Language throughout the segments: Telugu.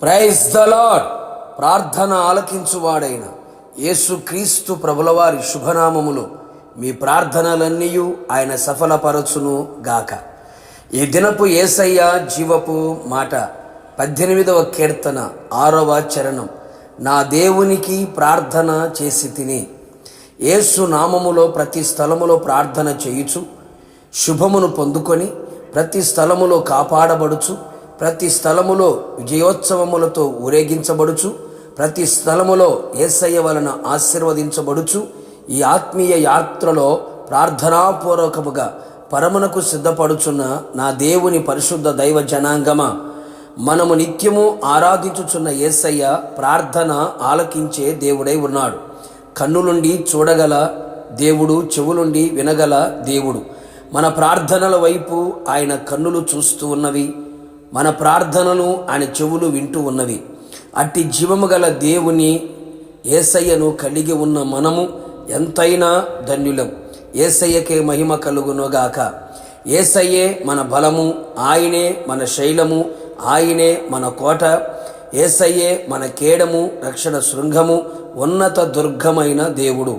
Praise the lord. ప్రార్థన ఆలకించువాడైన యేసుక్రీస్తు ప్రభులవారి శుభనామములో మీ ప్రార్థనలన్నీ ఆయన సఫలపరచును గాక. ఈ దినపు యేసయ్య జీవపు మాట 18వ కీర్తన 6వ చరణం. నా దేవునికి ప్రార్థన చేసి తిని. యేసు నామములో ప్రతి స్థలములో ప్రార్థన చేయుచు శుభమును పొందుకొని ప్రతి స్థలములో కాపాడబడుచు ప్రతి స్థలములో విజయోత్సవములతో ఊరేగించబడుచు ప్రతి స్థలములో యేసయ్య వలన ఆశీర్వదించబడుచు ఈ ఆత్మీయ యాత్రలో ప్రార్థనాపూర్వకముగా పరమునకు సిద్ధపడుచున్న నా దేవుని పరిశుద్ధ దైవ జనాంగమా, మనము నిత్యము ఆరాధించుచున్న యేసయ్య ప్రార్థన ఆలకించే దేవుడై ఉన్నాడు. కన్నులుండి చూడగల దేవుడు, చెవులుండి వినగల దేవుడు. మన ప్రార్థనల వైపు ఆయన కన్నులు చూస్తూ ఉన్నవి, మన ప్రార్థనలు ఆయన చెవులు వింటూ ఉన్నవి. అట్టి జీవము గల దేవుని యేసయ్యను కలిగి ఉన్న మనము ఎంతైనా ధన్యులం. యేసయ్యకే మహిమ కలుగునుగాక. యేసయ్యే మన బలము, ఆయనే మన శైలము, ఆయనే మన కోట. యేసయ్యే మన కేడము, రక్షణ శృంగము, ఉన్నత దుర్గమైన దేవుడు.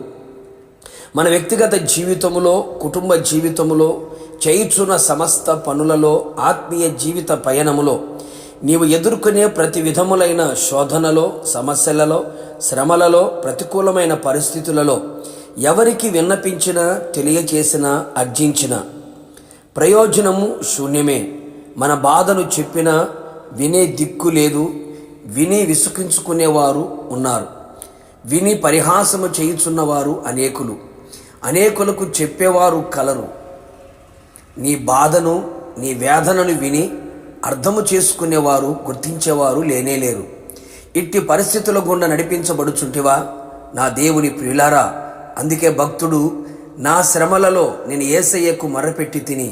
మన వ్యక్తిగత జీవితములో, కుటుంబ జీవితములో, చేయుచున్న సమస్త పనులలో, ఆత్మీయ జీవిత పయనములో నీవు ఎదుర్కొనే ప్రతి విధములైన శోధనలో, సమస్యలలో, శ్రమలలో, ప్రతికూలమైన పరిస్థితులలో ఎవరికి విన్నపించినా, తెలియచేసినా, అర్జించినా ప్రయోజనము శూన్యమే. మన బాధను చెప్పినా వినే దిక్కు లేదు. విని విసుకించుకునేవారు ఉన్నారు. విని పరిహాసము చేయుచున్నవారు అనేకులకు చెప్పేవారు కలరు. నీ బాధను, నీ వేదనను విని అర్థము చేసుకునేవారు, గుర్తించేవారు లేనేలేరు. ఇట్టి పరిస్థితుల గుండా నడిపించబడుచుంటివా నా దేవుని ప్రియులారా? అందుకే భక్తుడు, నా శ్రమలలో నేను యేసయ్యకు మొర్రపెట్టి తిని,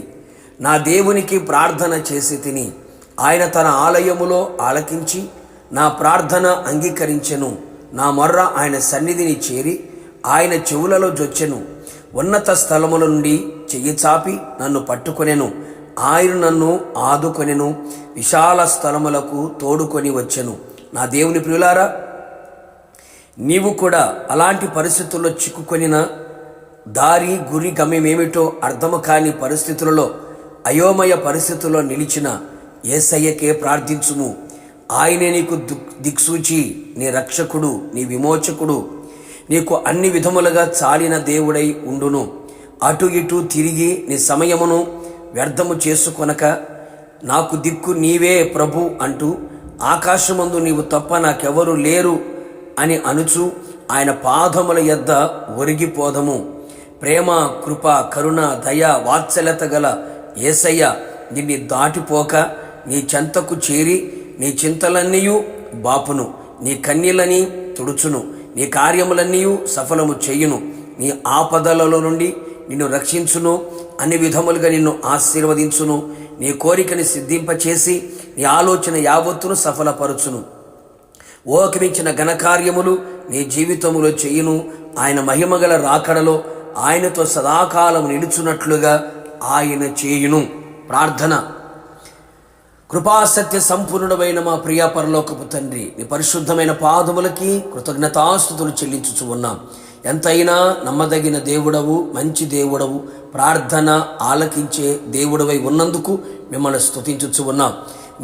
నా దేవునికి ప్రార్థన చేసి తిని, ఆయన తన ఆలయములో ఆలకించి నా ప్రార్థన అంగీకరించెను. నా మొర్ర ఆయన సన్నిధిని చేరి ఆయన చెవులలో జొచ్చెను. ఉన్నత స్థలముల నుండి చెయ్యి చాపి నన్ను పట్టుకొనెను. ఆయన నన్ను ఆదుకొనెను, విశాల స్థలములకు తోడుకొని వచ్చెను. నా దేవుని ప్రియులారా, నీవు కూడా అలాంటి పరిస్థితుల్లో చిక్కుకొనిన, దారి గురి గమ్యమేమిటో అర్థము కాని పరిస్థితులలో, అయోమయ పరిస్థితుల్లో నిలిచిన యేసయ్యకే ప్రార్థించుము. ఆయనే నీకు దిక్సూచి, నీ రక్షకుడు, నీ విమోచకుడు. నీకు అన్ని విధములుగా చాలిన దేవుడై ఉండును. అటు ఇటు తిరిగి నీ సమయమును వ్యర్థము చేసుకొనక, నాకు దిక్కు నీవే ప్రభు అంటూ, ఆకాశమందు నీవు తప్ప నాకెవరు లేరు అని అనుచు ఆయన పాదముల యొద్ద ఒరిగిపోదము. ప్రేమ, కృప, కరుణ, దయ, వాత్సల్యత గల యేసయ్య నిన్ను దాటిపోక నీ చెంతకు చేరి నీ చింతలన్నీయు బాపును, నీ కన్నీళ్ళని తుడుచును, నీ కార్యములన్నీ సఫలము చేయును, నీ ఆపదలలో నుండి నిన్ను రక్షించును, అన్ని విధములుగా నిన్ను ఆశీర్వదించును, నీ కోరికని సిద్ధింపచేసి నీ ఆలోచన యావత్తును సఫలపరచును. ఓకమించిన ఘనకార్యములు నీ జీవితములో చేయును. ఆయన మహిమగల రాకడలో ఆయనతో సదాకాలం నిలుచున్నట్లుగా ఆయన చేయును. ప్రార్థన. కృపాసత్య సంపూర్ణుడమైన మా ప్రియ పరలోకపు తండ్రి, నీ పరిశుద్ధమైన పాదములకి కృతజ్ఞతాస్తుతులు చెల్లించుచు ఉన్నాం. ఎంతైనా నమ్మదగిన దేవుడవు, మంచి దేవుడవు, ప్రార్థన ఆలకించే దేవుడవై ఉన్నందుకు మిమ్మల్ని స్తుతించుచు ఉన్నాం.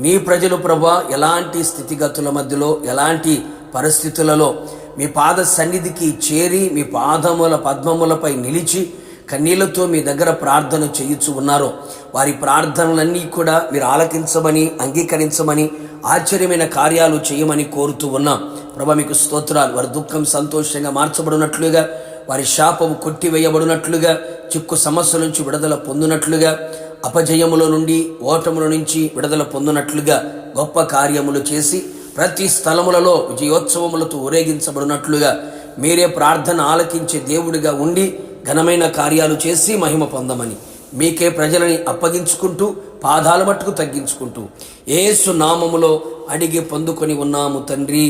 నీ ప్రజలు ప్రభా ఎలాంటి స్థితిగతుల మధ్యలో, ఎలాంటి పరిస్థితులలో మీ పాద సన్నిధికి చేరి మీ పాదముల పద్మములపై నిలిచి కన్నీళ్లతో మీ దగ్గర ప్రార్థన చేయుచు ఉన్నారో వారి ప్రార్థనలన్నీ కూడా మీరు ఆలకించమని, అంగీకరించమని, ఆశ్చర్యమైన కార్యాలు చేయమని కోరుతూ ఉన్నాం. ప్రభా మీకు స్తోత్రాలు. వారి దుఃఖం సంతోషంగా మార్చబడినట్లుగా, వారి శాపము కొట్టివేయబడినట్లుగా, చిక్కు సమస్యల నుంచి విడుదల పొందినట్లుగా, అపజయముల నుండి, ఓటముల నుంచి విడుదల పొందినట్లుగా గొప్ప కార్యములు చేసి ప్రతి స్థలములలో విజయోత్సవములతో ఊరేగించబడినట్లుగా మీరే ప్రార్థన ఆలకించే దేవుడిగా ఉండి ఘనమైన కార్యాలు చేసి మహిమ పొందమని మీకే ప్రజలని అప్పగించుకుంటూ పాదాల మట్టుకు తగ్గించుకుంటూ యేసు నామములో అడిగి పొందుకొని ఉన్నాము తండ్రి.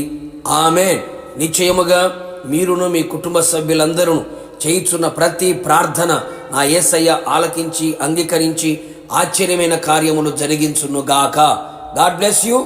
ఆమేన్. నిశ్చయముగా మీరును మీ కుటుంబ సభ్యులందరూ చేయుచున్న ప్రతి ప్రార్థన నా యేసయ్య ఆలకించి, అంగీకరించి ఆశ్చర్యమైన కార్యములు జరిగించును గాక. God bless you.